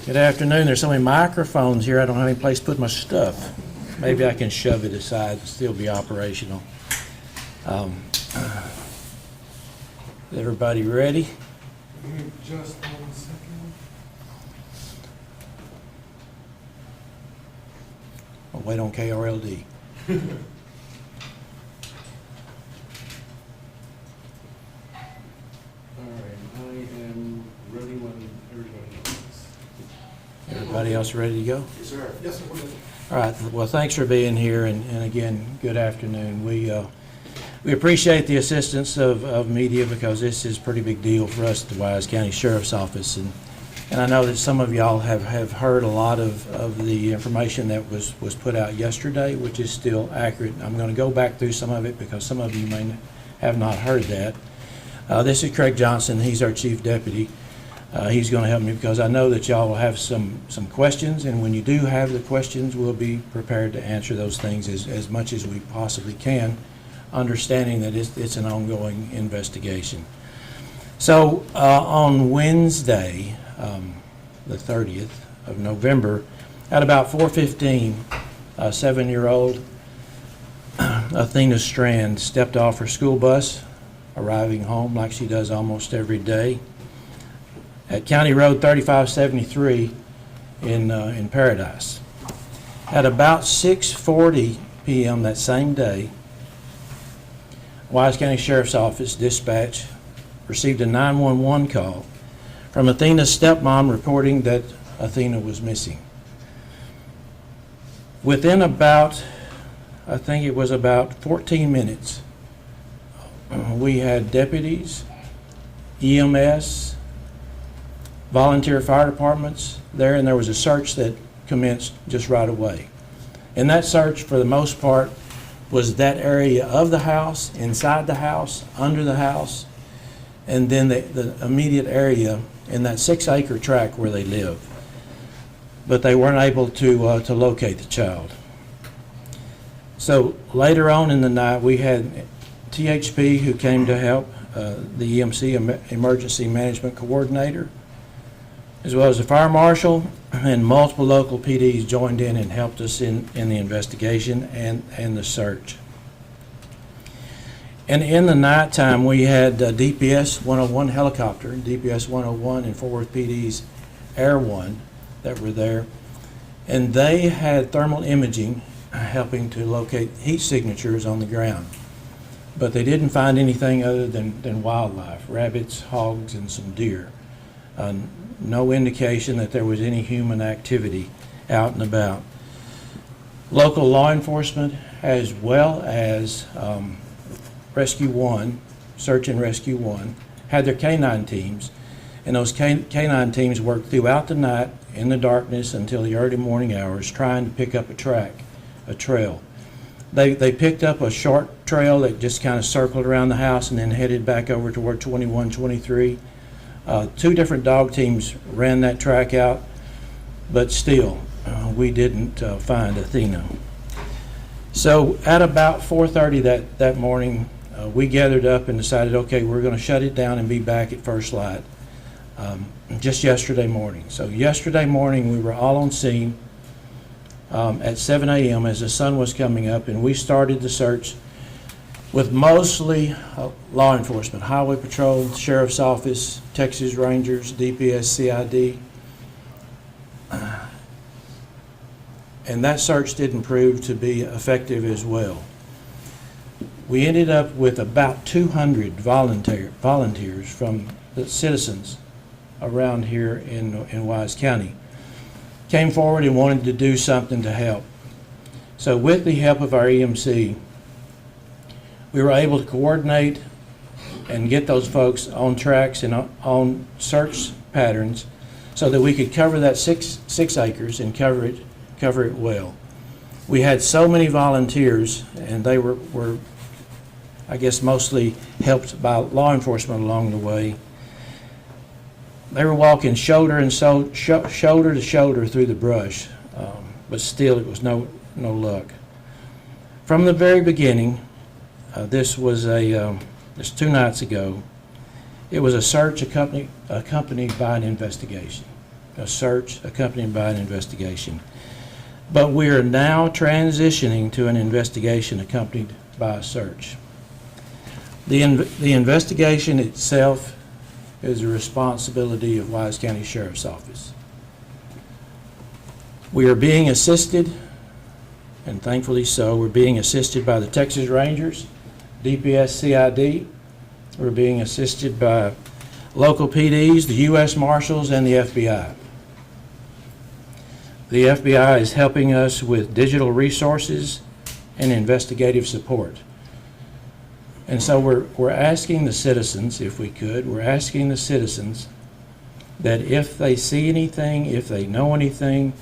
Good afternoon. There's so many microphones here, I don't have any place to put my stuff. Maybe I can shove it aside and still be operational. Is everybody ready? Just 1 second. I'll wait on KRLD. I am ready when everybody is. Everybody else ready to go? Yes, sir. Yes, sir. All right. Well, thanks for being here, and again, good afternoon. We appreciate the assistance of media because this is a pretty big deal for us at the Wise County Sheriff's Office, and I know that some of y'all have heard a lot of the information that was put out yesterday, which is still accurate. I'm going to go back through some of it because some of you may have not heard that. This is Craig Johnson. He's our Chief Deputy. He's going to help me because I know that y'all will have some questions, and when you do have the questions, we'll be prepared to answer those things as much as we possibly can, understanding that it's an ongoing investigation. So on Wednesday, the 30th of November, at about 4:15, a 7-year-old Athena Strand stepped off her school bus, arriving home like she does almost every day at County Road 3573 in Paradise. At about 6:40 p.m. that same day, Wise County Sheriff's Office dispatch received a 911 call from Athena's stepmom reporting that Athena was missing. Within about, I think it was about 14 minutes, we had deputies, EMS, volunteer fire departments there, and there was a search that commenced just right away. And that search, for the most part, was that area of the house, inside the house, under the house, and then the immediate area in that 6-acre tract where they live. But they weren't able to locate the child. So later on in the night, we had THP who came to help, the EMC, Emergency Management Coordinator, as well as the fire marshal, and multiple local PDs joined in and helped us in the investigation and the search. And in the nighttime, we had DPS 101 helicopter, DPS 101 and Fort Worth PD's Air 1 that were there, and they had thermal imaging helping to locate heat signatures on the ground. But they didn't find anything other than wildlife, rabbits, hogs, and some deer. No indication that there was any human activity out and about. Local law enforcement, as well as Rescue 1, Search and Rescue 1, had their canine teams, and those canine teams worked throughout the night in the darkness until the early morning hours trying to pick up a trail. They picked up a short trail that just kind of circled around the house and then headed back over toward 2123. 2 different dog teams ran that track out, but still, we didn't find Athena. So at about 4:30 that morning, we gathered up and decided, okay, we're going to shut it down and be back at first light just yesterday morning. So yesterday morning, we were all on scene at 7 a.m. as the sun was coming up, and we started the search with mostly law enforcement, Highway Patrol, Sheriff's Office, Texas Rangers, DPS, CID. And that search didn't prove to be effective as well. We ended up with about 200 volunteers from the citizens around here in Wise County came forward and wanted to do something to help. So with the help of our EMC, we were able to coordinate and get those folks on tracks and on search patterns so that we could cover that six acres and cover it well. We had so many volunteers, and they were I guess mostly helped by law enforcement along the way. They were walking shoulder to shoulder through the brush, but still it was no luck. From the very beginning, this was just 2 nights ago. It was a search accompanied by an investigation. a search accompanied by an investigation. But we are now transitioning to an investigation accompanied by a search. The investigation itself is the responsibility of Wise County Sheriff's Office. We are being assisted, and thankfully so, we're being assisted by the Texas Rangers, DPS CID. We're being assisted by local PDs, the U.S. Marshals, and the FBI. The FBI is helping us with digital resources and investigative support. And so we're asking the citizens, if we could, we're asking the citizens that if they see anything, if they know anything,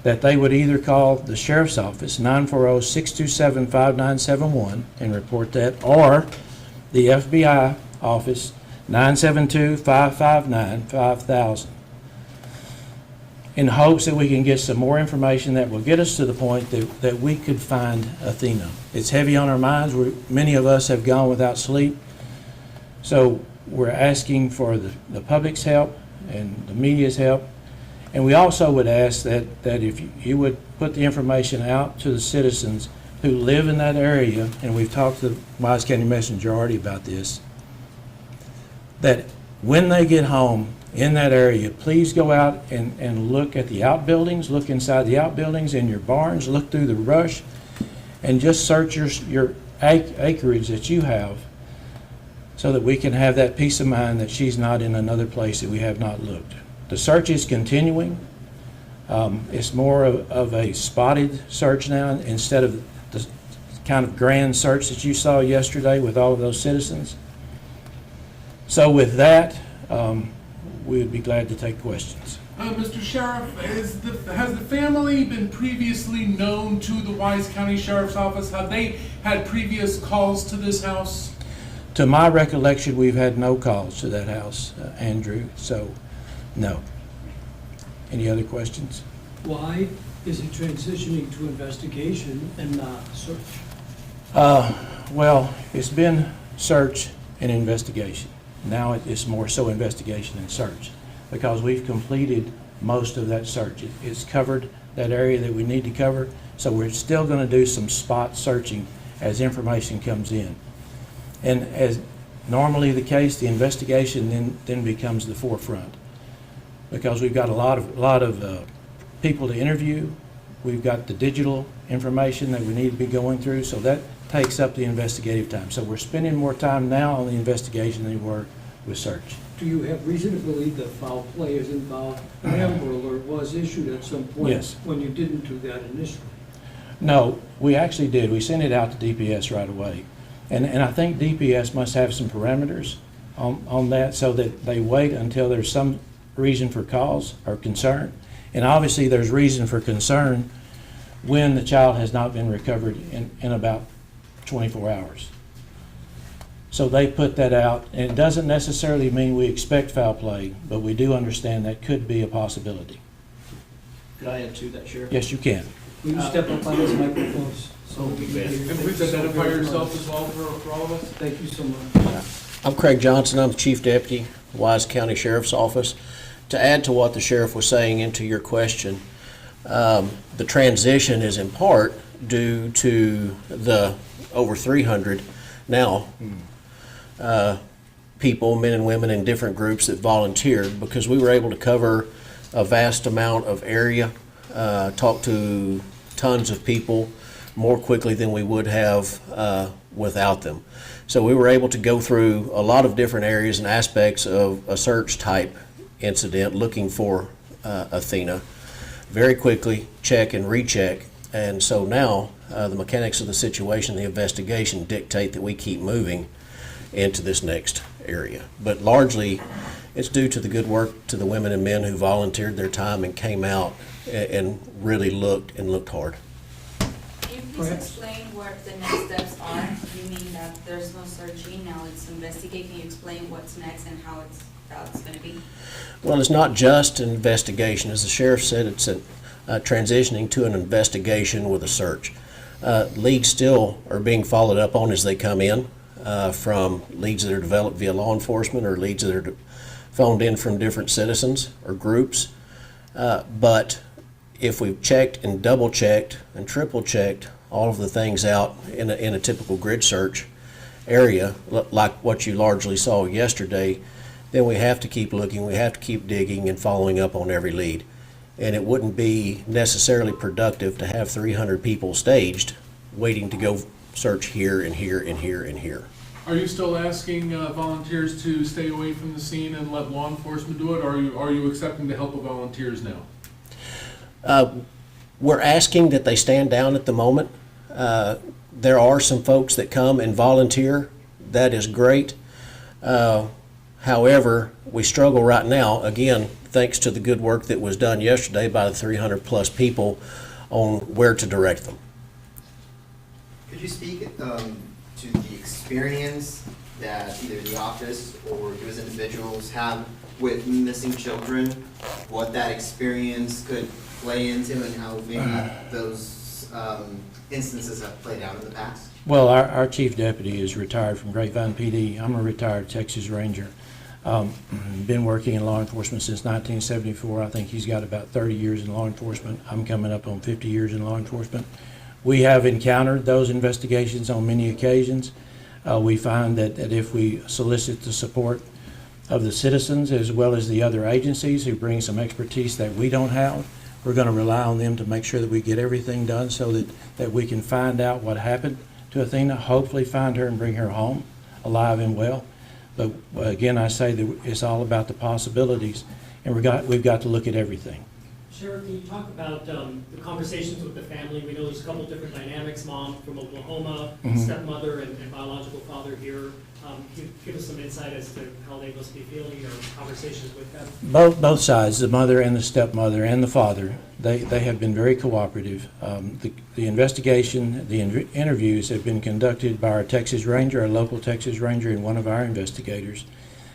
that they would either call the Sheriff's Office, 940-627-5971, and report that, or the FBI office, 972-559-5000, in hopes that we can get some more information that will get us to the point that we could find Athena. It's heavy on our minds. Many of us have gone without sleep. So we're asking for the public's help and the media's help. And we also would ask that if you would put the information out to the citizens who live in that area, and we've talked to the Wise County Messenger already about this, that when they get home in that area, please go out and look at the outbuildings, look inside the outbuildings, in your barns, look through the brush, and just search your acreage that you have so that we can have that peace of mind that she's not in another place that we have not looked. The search is continuing. It's more of a spotted search now instead of the kind of grand search that you saw yesterday with all of those citizens. So with that, we would be glad to take questions. Mr. Sheriff, has the family been previously known to the Wise County Sheriff's Office? Have they had previous calls to this house? To my recollection, we've had no calls to that house, Andrew, so no. Any other questions? Why is it transitioning to investigation and not search? Well, it's been search and investigation. Now it's more so investigation and search because we've completed most of that search. It's covered that area that we need to cover, so we're still going to do some spot searching as information comes in. And as normally the case, the investigation then becomes the forefront because we've got a lot of people to interview. We've got the digital information that we need to be going through, so that takes up the investigative time. So we're spending more time now on the investigation than we were with search. Do you have reason to believe that foul play is involved? An Amber Alert was issued at some point. Yes. When you didn't do that initially. No, we actually did. We sent it out to DPS right away. And I think DPS must have some parameters on that so that they wait until there's some reason for cause or concern. And obviously there's reason for concern when the child has not been recovered in about 24 hours. So they put that out, and it doesn't necessarily mean we expect foul play, but we do understand that could be a possibility. Could I add to that, Sheriff? Yes, you can. Will you step up on those microphones? So we can hear you. And please identify yourself as well for all of us. Thank you so much. I'm Craig Johnson. I'm the Chief Deputy, Wise County Sheriff's Office. To add to what the Sheriff was saying into your question, the transition is in part due to the over 300 now people, men and women in different groups that volunteered because we were able to cover a vast amount of area, talk to tons of people more quickly than we would have without them. So we were able to go through a lot of different areas and aspects of a search type incident looking for Athena very quickly, check and recheck. And so now the mechanics of the situation, the investigation dictate that we keep moving into this next area. But largely it's due to the good work to the women and men who volunteered their time and came out and really looked hard. Can you please explain what the next steps are? You mean that there's no searching, now it's investigating. Can you explain what's next and how it's going to be? Well, it's not just an investigation. As the Sheriff said, it's transitioning to an investigation with a search. Leads still are being followed up on as they come in from leads that are developed via law enforcement or leads that are phoned in from different citizens or groups. But if we've checked and double checked and triple checked all of the things out in a typical grid search area, like what you largely saw yesterday, then we have to keep looking, we have to keep digging and following up on every lead. And it wouldn't be necessarily productive to have 300 people staged waiting to go search here and here and here and here. Are you still asking volunteers to stay away from the scene and let law enforcement do it, or are you accepting the help of volunteers now? We're asking that they stand down at the moment. There are some folks that come and volunteer. That is great. However, we struggle right now, again, thanks to the good work that was done yesterday by the 300 plus people on where to direct them. Could you speak to the experience that either the office or you as individuals have with missing children, what that experience could play into and how maybe those instances have played out in the past? Well, our chief deputy is retired from Grapevine PD. I'm a retired Texas Ranger. Been working in law enforcement since 1974. I think he's got about 30 years in law enforcement. I'm coming up on 50 years in law enforcement. We have encountered those investigations on many occasions. We find that if we solicit the support of the citizens as well as the other agencies who bring some expertise that we don't have, we're going to rely on them to make sure that we get everything done so that we can find out what happened to Athena, hopefully find her and bring her home alive and well. But again, I say that it's all about the possibilities, and we've got to look at everything. Sheriff, can you talk about the conversations with the family? We know there's a couple different dynamics, mom from Oklahoma, stepmother and biological father here. Can you give us some insight as to how they must be feeling or conversations with them? Both sides, the mother and the stepmother and the father, they have been very cooperative. The investigation, the interviews have been conducted by our Texas Ranger, our local Texas Ranger, and one of our investigators.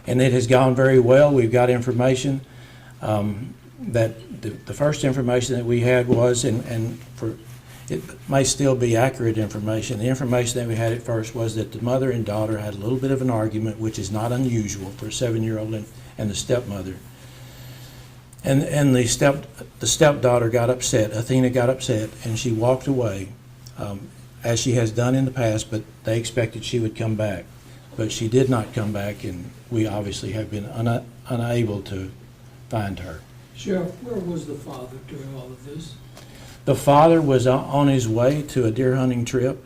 And it has gone very well. We've got information that the first information that we had was, and for it may still be accurate information, the information that we had at first was that the mother and daughter had a little bit of an argument, which is not unusual for a 7-year-old and the stepmother. And the stepdaughter got upset, Athena got upset, and she walked away, as she has done in the past, but they expected she would come back. But she did not come back, and we obviously have been unable to find her. Sheriff, where was the father during all of this? The father was on his way to a deer hunting trip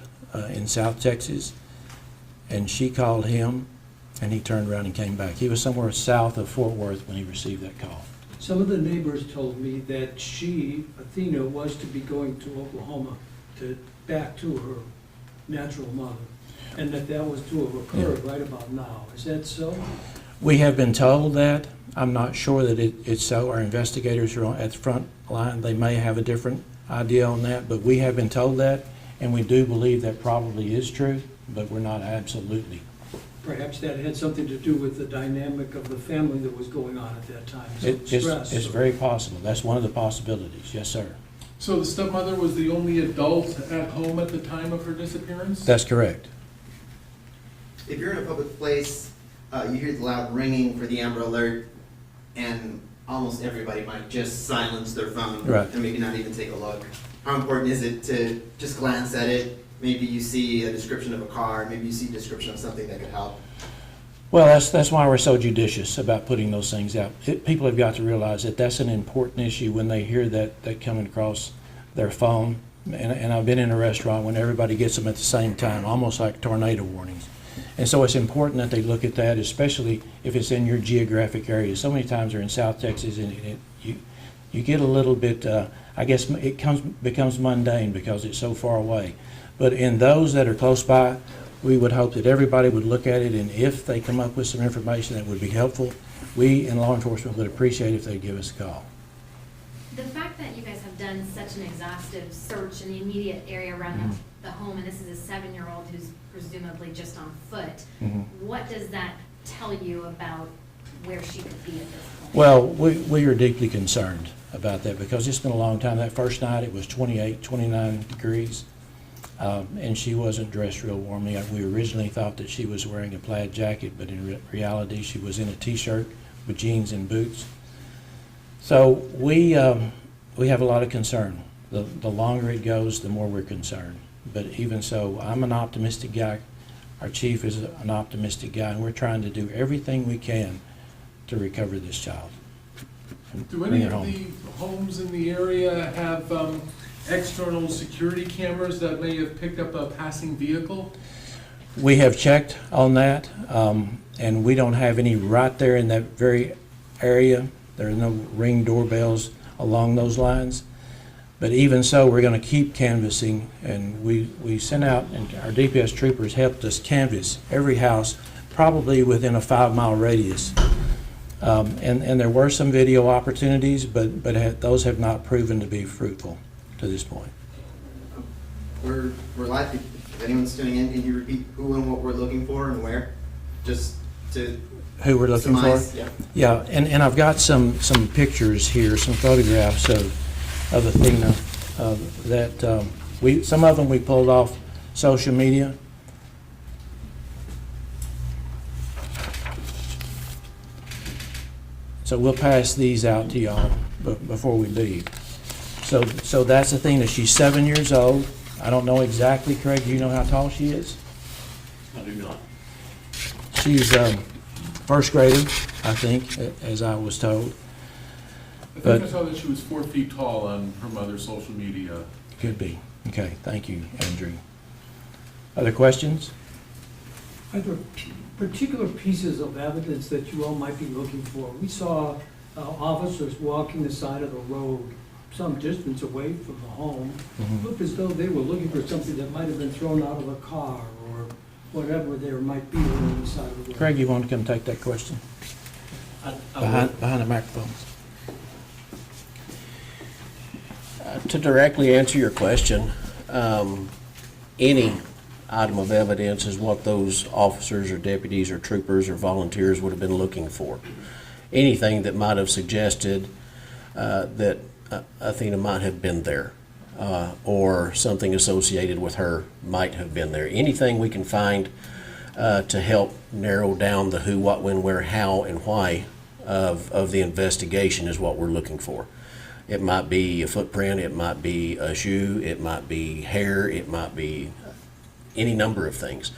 in South Texas, and she called him, and he turned around and came back. He was somewhere south of Fort Worth when he received that call. Some of the neighbors told me that Athena, was to be going to Oklahoma back to her natural mother, and that was to have occurred right about now. Is that so? We have been told that. I'm not sure that it's so. Our investigators are at the front line. They may have a different idea on that, but we have been told that, and we do believe that probably is true, but we're not absolutely. Perhaps that had something to do with the dynamic of the family that was going on at that time. It's very possible. That's one of the possibilities. Yes, sir. So the stepmother was the only adult at home at the time of her disappearance? That's correct. If you're in a public place, you hear the loud ringing for the Amber Alert, and almost everybody might just silence their phone Right. and maybe not even take a look. How important is it to just glance at it? Maybe you see a description of a car, maybe you see a description of something that could help. Well, that's why we're so judicious about putting those things out. People have got to realize that that's an important issue when they hear that coming across their phone. And I've been in a restaurant when everybody gets them at the same time, almost like tornado warnings. And so it's important that they look at that, especially if it's in your geographic area. So many times they're in South Texas, and you get a little bit, I guess it becomes mundane because it's so far away. But in those that are close by, we would hope that everybody would look at it, and if they come up with some information that would be helpful, we in law enforcement would appreciate if they'd give us a call. The fact that you guys have done such an exhaustive search in the immediate area around the home, and this is a 7-year-old who's presumably just on foot, what does that tell you about where she could be at this point? Well, we are deeply concerned about that because it's been a long time. That first night it was 28, 29 degrees, and she wasn't dressed real warmly. We originally thought that she was wearing a plaid jacket, but in reality she was in a t-shirt with jeans and boots. So we have a lot of concern. The longer it goes, the more we're concerned. But even so, I'm an optimistic guy. Our chief is an optimistic guy, and we're trying to do everything we can to recover this child. and Do bring any it of home. the homes in the area have external security cameras that may have picked up a passing vehicle? We have checked on that, and we don't have any right there in that very area. There are no Ring doorbells along those lines. But even so, we're going to keep canvassing, and we sent out, and our DPS troopers helped us canvass every house, probably within a 5-mile radius. And there were some video opportunities, but those have not proven to be fruitful to this point. We're live. If anyone's tuning in, can you repeat who and what we're looking for and where? Just to Who we're looking surmise, for? yeah. Yeah, and I've got some pictures here, some photographs of Athena that some of them we pulled off social media. So we'll pass these out to y'all before we leave. So that's Athena. She's 7 years old. I don't know exactly, Craig, do you know how tall she is? I do not. She's first grader, I think, as I was told. I But- think I saw that she was 4 feet tall on her mother's social media. Could be. Okay, thank you, Andrew. Other questions? Are there particular pieces of evidence that you all might be looking for? We saw officers walking the side of the road some distance away from the home. Mhm. Looked as though they were looking for something that might have been thrown out of a car or whatever there might be on the side of the road. Craig, you want to come take that question? Behind the microphone. To directly answer your question, any item of evidence is what those officers or deputies or troopers or volunteers would have been looking for. Anything that might have suggested that Athena might have been there, or something associated with her might have been there. Anything we can find to help narrow down the who, what, when, where, how, and why of the investigation is what we're looking for. It might be a footprint, it might be a shoe, it might be hair, it might be any number of things.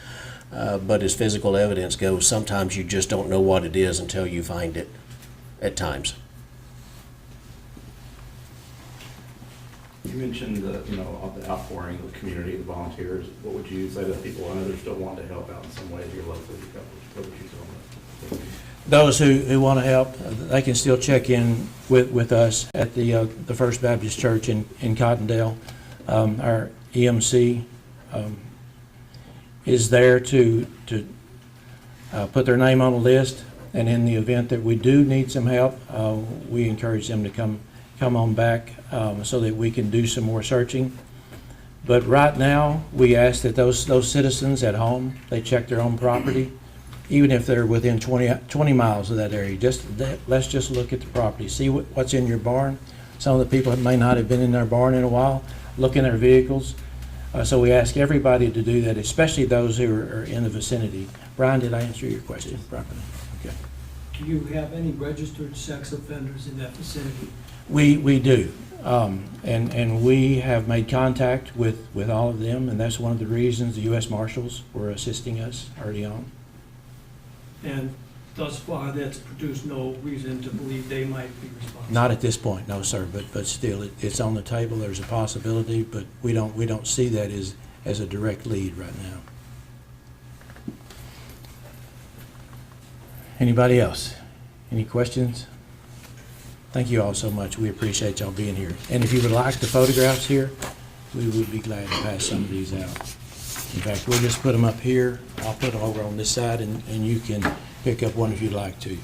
But as physical evidence goes, sometimes you just don't know what it is until you find it at times. You mentioned of the outpouring of the community, the volunteers. What would you say to people? I know they're still wanting to help out in some way here locally. What would you tell them? Those who want to help, they can still check in with us at the First Baptist Church in Cottondale. Our EMC is there to put their name on a list, and in the event that we do need some help, we encourage them to come on back so that we can do some more searching. But right now, we ask that those citizens at home, they check their own property, even if they're within 20 miles of that area. Let's just look at the property, see what's in your barn. Some of the people may not have been in their barn in a while, look in their vehicles. So we ask everybody to do that, especially those who are in the vicinity. Brian, did I answer your question properly? Okay. Do you have any registered sex offenders in that vicinity? We do, and we have made contact with all of them, and that's one of the reasons the U.S. Marshals were assisting us early on. And thus far, that's produced no reason to believe they might be responsible? Not at this point, no, sir, but still, it's on the table, there's a possibility, but we don't see that as a direct lead right now. Anybody else? Any questions? Thank you all so much. We appreciate y'all being here. And if you would like the photographs here, we would be glad to pass some of these out. In fact, we'll just put them up here. I'll put them over on this side, and you can pick up one if you'd like to.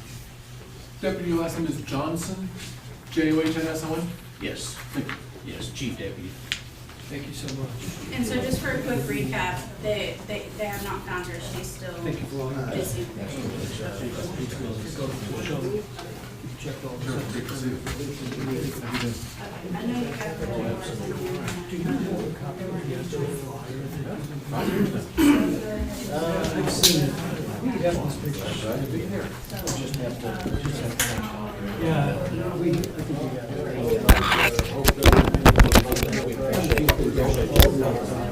Deputy, your last name is Johnson, Johnsson? Yes. Yes, Chief Deputy. Thank you so much. And so just for a quick recap, they have not found her, she's still Thank you for all your missing. check all the I know you got I've seen it. Yeah, I think we got it.